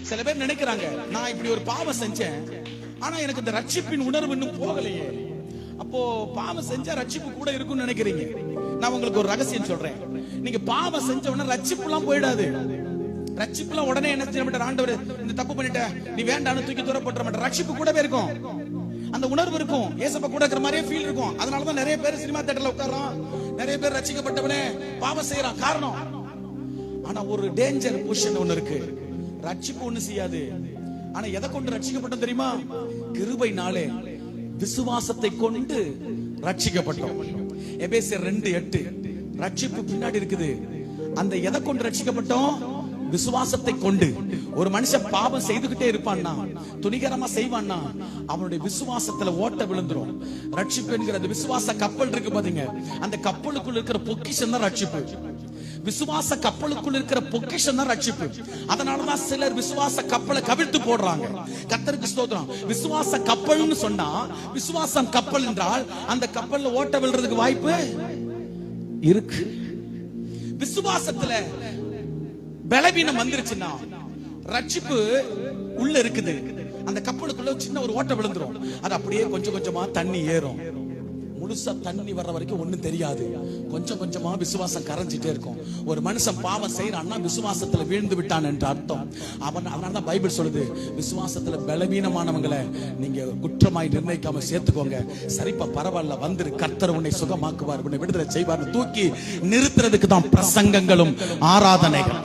சில பேர் நினைக்கிறாங்க, நான் இப்படி ஒரு பாவம் செஞ்சேன், ஆனா எனக்கு இந்த ரட்சிப்பின் உணர்வு இன்னும் போகலையே. அப்போ பாவம் செஞ்சா ரட்சிப்பு கூட இருக்கும்னு நினைக்கிறீங்க. நான் உங்களுக்கு ஒரு ரகசியம் சொல்றேன். நீங்க பாவம் செஞ்ச உடனே ரட்சிப்புலாம் போயிடாது. ரட்சிப்புலாம் உடனே என்ன செய்ய மாட்டார் ஆண்டவர், இந்த தப்பு பண்ணிட்ட நீ வேண்டாம்னு தூக்கி தூர போட்டுற மாட்டார். ரட்சிப்பு கூடவே இருக்கும், அந்த உணர்வு இருக்கும், ஏசப்பா கூட இருக்கிற மாதிரியே ஃபீல் இருக்கும். அதனாலதான் நிறைய பேர் சினிமா தியேட்டர்ல உட்கார்றான், நிறைய பேர் ரட்சிக்கப்பட்டவனே பாவம் செய்யறான். காரணம், ஆனா ஒரு டேஞ்சர் பொசிஷன் ஒண்ணு இருக்கு. ரட்சிப்பு ஒண்ணு செய்யாது. ஆனா எதை கொண்டு ரட்சிக்கப்பட்டோம் தெரியுமா? கிருபையினாலே விசுவாசத்தை கொண்டு ரட்சிக்கப்பட்டோம். எபேசியர் 2:8. ரட்சிப்பு பின்னாடி இருக்குது. அந்த எதை கொண்டு ரட்சிக்கப்பட்டோம்? விசுவாசத்தை கொண்டு. ஒரு மனுஷன் பாவம் செய்துகிட்டே இருப்பான்னா, துணிகரமா செய்வான்னா, அவனுடைய விசுவாசத்துல ஓட்ட விழுந்துரும். ரட்சிப்பு என்கிற அந்த விசுவாச கப்பல் இருக்கு பாத்தீங்க, அந்த கப்பலுக்குள்ள இருக்கிற பொக்கிஷம் தான் ரட்சிப்பு. விசுவாச கப்பலுக்குள் இருக்கிற பொக்கிஷம் தான் ரட்சிப்பு. அதனாலதான் சிலர் விசுவாச கப்பலை கவிழ்த்து போடுறாங்க. கர்த்தருக்கு ஸ்தோத்திரம். விசுவாச கப்பல்னு சொன்னா, விசுவாசம் கப்பல் என்றால் அந்த கப்பல்ல ஓட்ட விழுறதுக்கு வாய்ப்பு இருக்கு. விசுவாசத்துல பலவீனம் வந்துருச்சுன்னா, ரட்சிப்பு உள்ள இருக்குது, அந்த கப்பலுக்குள்ள சின்ன ஒரு ஓட்ட விழுந்துரும். அது அப்படியே கொஞ்சம் கொஞ்சமா தண்ணி ஏறும். முழுசா தண்ணி வர்ற வரைக்கும் ஒண்ணும் தெரியாது. கொஞ்சம் கொஞ்சமா விசுவாசம் கரைஞ்சிட்டே இருக்கும். ஒரு மனுஷன் பாவம் செய்யறான்னா விசுவாசத்துல வீழ்ந்து விட்டான் என்று அர்த்தம். அதனாலதான் பைபிள் சொல்லுது, விசுவாசத்துல பலவீனமானவங்களை நீங்க குற்றமாய் நிர்ணயிக்காம சேர்த்துக்கோங்க. சரிப்பா, பரவாயில்ல, வந்துரு, கர்த்தர் உன்னை சுகமாக்குவார், உன்னை விடுதலை செய்வார். தூக்கி நிறுத்துறதுக்கு தான் பிரசங்கங்களும் ஆராதனைகள்.